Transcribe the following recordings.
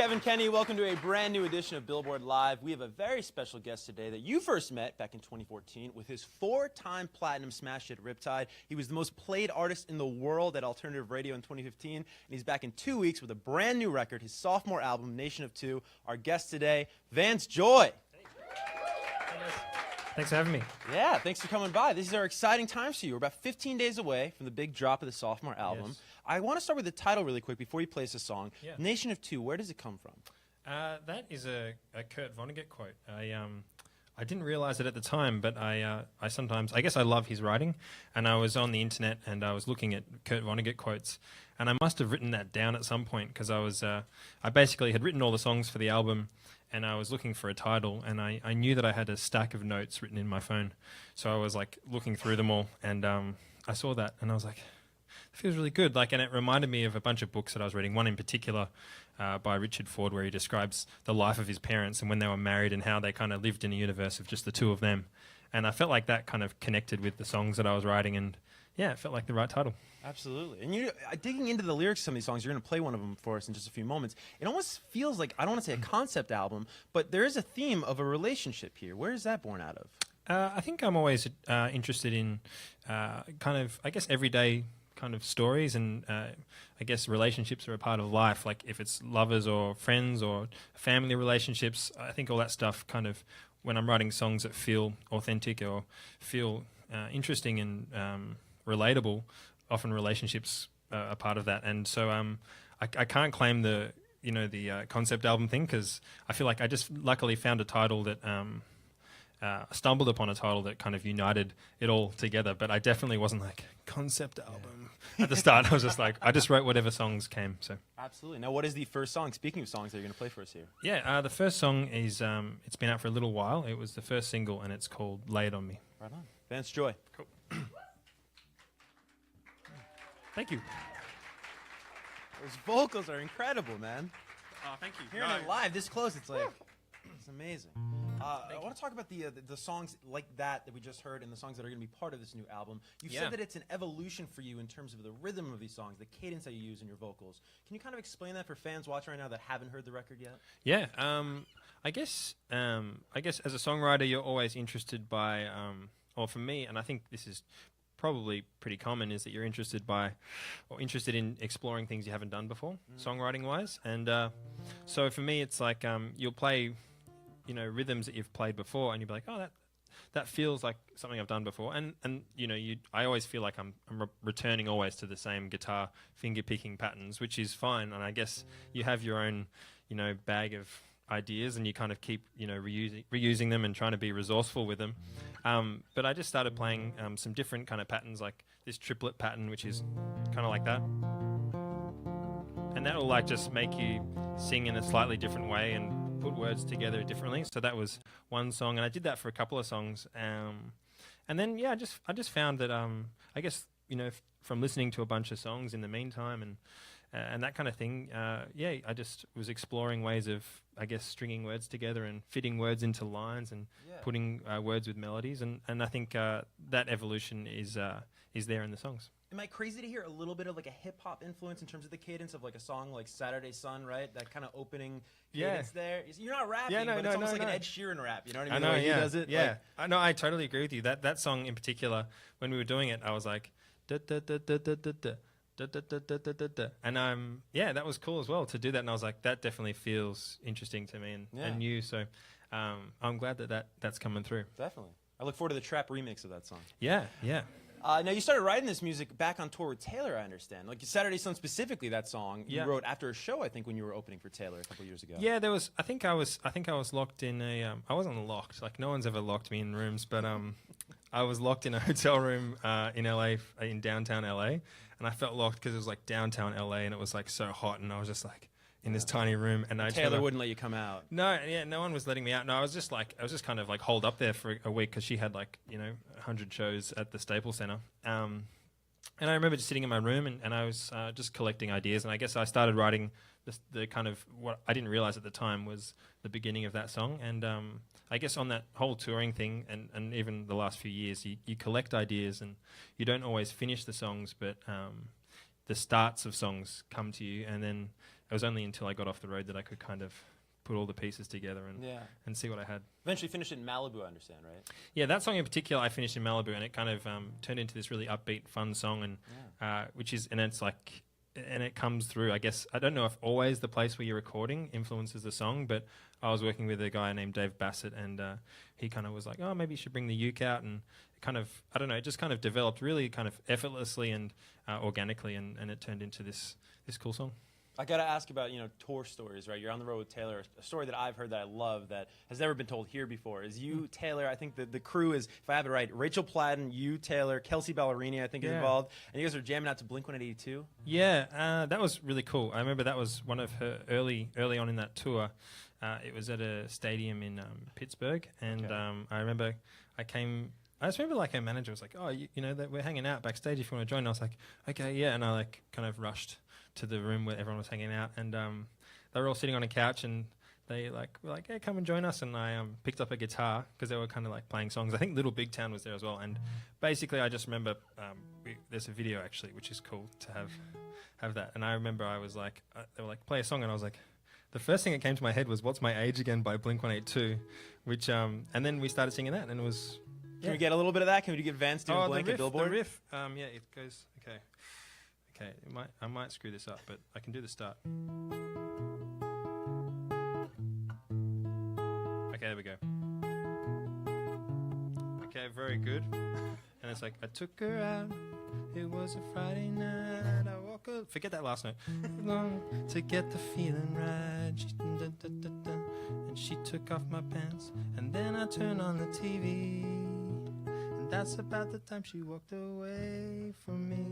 Kevan, Kenney. Welcome to a brand new edition of Billboard Live. We have a very special guest today that you first met back in 2014 with his 4-time platinum smash hit Riptide. He was the most played artist in the world at alternative radio in 2015, and he's back in 2 weeks with a brand new record, his sophomore album, Nation of Two. Our guest today, Vance Joy. Thanks for having me. Yeah, thanks for coming by. These are exciting times for you. We're about 15 days away from the big drop of the sophomore album. Yes. I want to start with the title really quick before you play us a song. Yeah. Nation of Two, where does it come from? That is a Kurt Vonnegut quote. I didn't realize it at the time, but I sometimes, I guess I love his writing, and I was on the internet and I was looking at Kurt Vonnegut quotes, and I must have written that down at some point because I basically had written all the songs for the album, and I was looking for a title, and I knew that I had a stack of notes written in my phone, so I was like looking through them all, and I saw that, and I was like, it feels really good. And it reminded me of a bunch of books that I was reading. One in particular by Richard Ford, where he describes the life of his parents and when they were married and how they kind of lived in a universe of just the two of them. And I felt like that kind of connected with the songs that I was writing, and yeah, it felt like the right title. Absolutely. And you digging into the lyrics of some of these songs, you're going to play one of them for us in just a few moments. It almost feels like, I don't want to say a concept album, but there is a theme of a relationship here. Where is that born out of? I think I'm always interested in kind of, I guess, everyday kind of stories, and I guess relationships are a part of life, like if it's lovers or friends or family relationships. I think all that stuff kind of, when I'm writing songs that feel authentic or feel interesting and relatable, often relationships are a part of that. And so I can't claim the concept album thing, because I feel like I just luckily found a title that stumbled upon a title that kind of united it all together. But I definitely wasn't like concept album at the start. I was just like, I just wrote whatever songs came. So absolutely. Now, what is the first song? Speaking of songs that you're going to play for us here. Yeah, the first song is it's been out for a little while. It was the first single, and it's called "Lay It On Me." Right on. Vance Joy. Cool. Thank you. Those vocals are incredible, man. Oh, thank you. Hearing it live this close, it's like, it's amazing. I want to talk about the songs like that we just heard, and the songs that are going to be part of this new album. You said that it's an evolution for you in terms of the rhythm of these songs, the cadence that you use in your vocals. Can you kind of explain that for fans watching right now that haven't heard the record yet? Yeah, I guess as a songwriter, you're always interested by, or for me, and I think this is probably pretty common, is that you're interested in exploring things you haven't done before, songwriting wise. And so for me, it's like you'll play, rhythms that you've played before, and you'll be like, oh, that feels like something I've done before. And I always feel like I'm returning always to the same guitar finger picking patterns, which is fine. And I guess you have your own, bag of ideas, and you kind of keep, reusing them and trying to be resourceful with them. But I just started playing some different kind of patterns, like this triplet pattern, which is kind of like that. And that will like just make you sing in a slightly different way and put words together differently. So that was one song, and I did that for a couple of songs. And then I just found that I guess from listening to a bunch of songs in the meantime and that kind of thing, I just was exploring ways of, I guess, stringing words together and fitting words into lines and putting words with melodies, and I think that evolution is there in the songs. Am I crazy to hear a little bit of like a hip-hop influence in terms of the cadence of like a song like Saturday Sun, right? That kind of opening cadence there. You're not rapping, but it's almost like an Ed Sheeran rap, you know what I mean? I know, He does it. Yeah, I totally agree with you. That song in particular, when we were doing it, I was like, da da da da da da da. Da, da, da, da, da, da, da. And that was cool as well to do that, and I was like, that definitely feels interesting to me and new, so I'm glad that's coming through. Definitely. I look forward to the trap remix of that song. Yeah. Now, you started writing this music back on tour with Taylor, I understand. Like Saturday Sun specifically, that song you wrote after a show, I think, when you were opening for Taylor a couple years ago. Yeah, there was. I think I was locked in a. I wasn't locked. Like no one's ever locked me in rooms, but I was locked in a hotel room in LA, in downtown LA, and I felt locked because it was like downtown LA, and it was like so hot, and I was just like in this tiny room, and Taylor wouldn't let you come out. No one was letting me out. No, I was just kind of like holed up there for a week because she had like 100 shows at the Staples Center. And I remember just sitting in my room and I was just collecting ideas, and I guess I started writing the kind of what I didn't realize at the time was the beginning of that song. And I guess on that whole touring thing and even the last few years, you collect ideas and you don't always finish the songs, but the starts of songs come to you, and then it was only until I got off the road that I could kind of put all the pieces together and see what I had. Eventually finished it in Malibu, I understand, right? Yeah, that song in particular I finished in Malibu, and it kind of turned into this really upbeat, fun song, and and it comes through, I guess. I don't know if always the place where you're recording influences the song, but I was working with a guy named Dave Bassett, and he kind of was like, oh, maybe you should bring the uke out, and kind of, I don't know, it just kind of developed really kind of effortlessly and organically, and it turned into this cool song. I got to ask about, tour stories, right? You're on the road with Taylor. A story that I've heard that I love that has never been told here before is you, Taylor, I think the crew is, if I have it right, Rachel Platten, you, Taylor, Kelsey Ballerini, I think is involved, and you guys are jamming out to Blink-182. Yeah, that was really cool. I remember that was one of her early on in that tour. It was at a stadium in Pittsburgh, and I remember I just remember like her manager was like, oh, that we're hanging out backstage if you want to join. I was like, okay, yeah, and I like kind of rushed to the room where everyone was hanging out, and they were all sitting on a couch, and they were like, hey, come and join us. And I picked up a guitar because they were kind of like playing songs. I think Little Big Town was there as well, and basically I just remember there's a video actually which is cool to have that. And I remember I was like, they were like, play a song, and I was like, the first thing that came to my head was What's My Age Again by Blink-182, which and then we started singing that, and it was. Can we get a little bit of that? Can we get Vance doing Blink at Billboard? The riff. Yeah, it goes. Okay, I might screw this up, but I can do the start. Okay, there we go. Okay, very good. And it's like, I took her out. It was a Friday night. I woke up. Forget that last note. Long to get the feeling right. And she took off my pants. And then I turned on the TV. And that's about the time she walked away from me.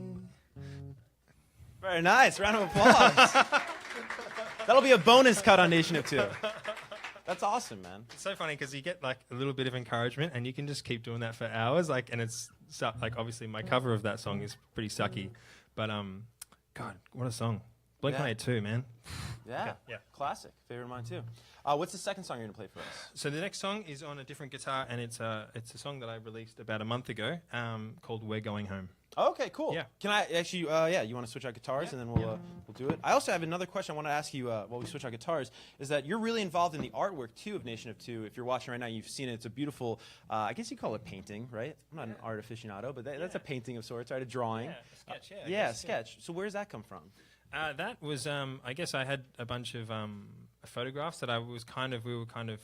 Very nice. Round of applause. That'll be a bonus cut on Nation of Two. That's awesome, man. It's so funny because you get like a little bit of encouragement, and you can just keep doing that for hours. Like, and it's like obviously my cover of that song is pretty sucky, but God, what a song! Blink-182, man. Yeah, classic. Favorite of mine too. What's the second song you're gonna play for us? So the next song is on a different guitar, and it's a song that I released about a month ago, called "We're Going Home." Okay, cool. Yeah. Can I actually, you want to switch out guitars and then we'll do it? I also have another question I want to ask you while we switch out guitars, is that you're really involved in the artwork, too, of Nation of Two. If you're watching right now, you've seen it. It's a beautiful, I guess you call it painting, right? I'm not an art aficionado, but that's a painting of sorts, right? A drawing. Yeah, a sketch, sketch. So where does that come from? That was, I guess I had a bunch of photographs that we were kind of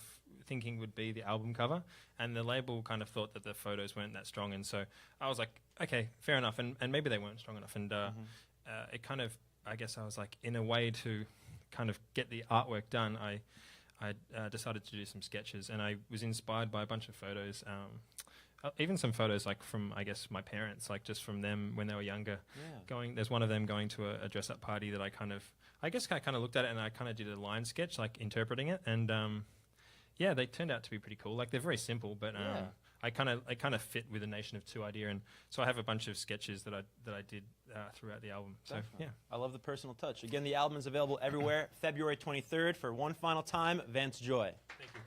thinking would be the album cover, and the label kind of thought that the photos weren't that strong, and so I was like, okay, fair enough, and maybe they weren't strong enough, and it kind of, I guess I was like, in a way to kind of get the artwork done, I decided to do some sketches, and I was inspired by a bunch of photos, even some photos like from, I guess, my parents, like just from them when they were younger. There's one of them going to a dress-up party that I kind of looked at it, and I kind of did a line sketch, like interpreting it, and yeah, they turned out to be pretty cool. Like, they're very simple, but I kind of fit with the Nation of Two idea, and so I have a bunch of sketches that I did throughout the album. So yeah, I love the personal touch. Again, the album is available everywhere. February 23rd for one final time. Vance Joy. Thank you.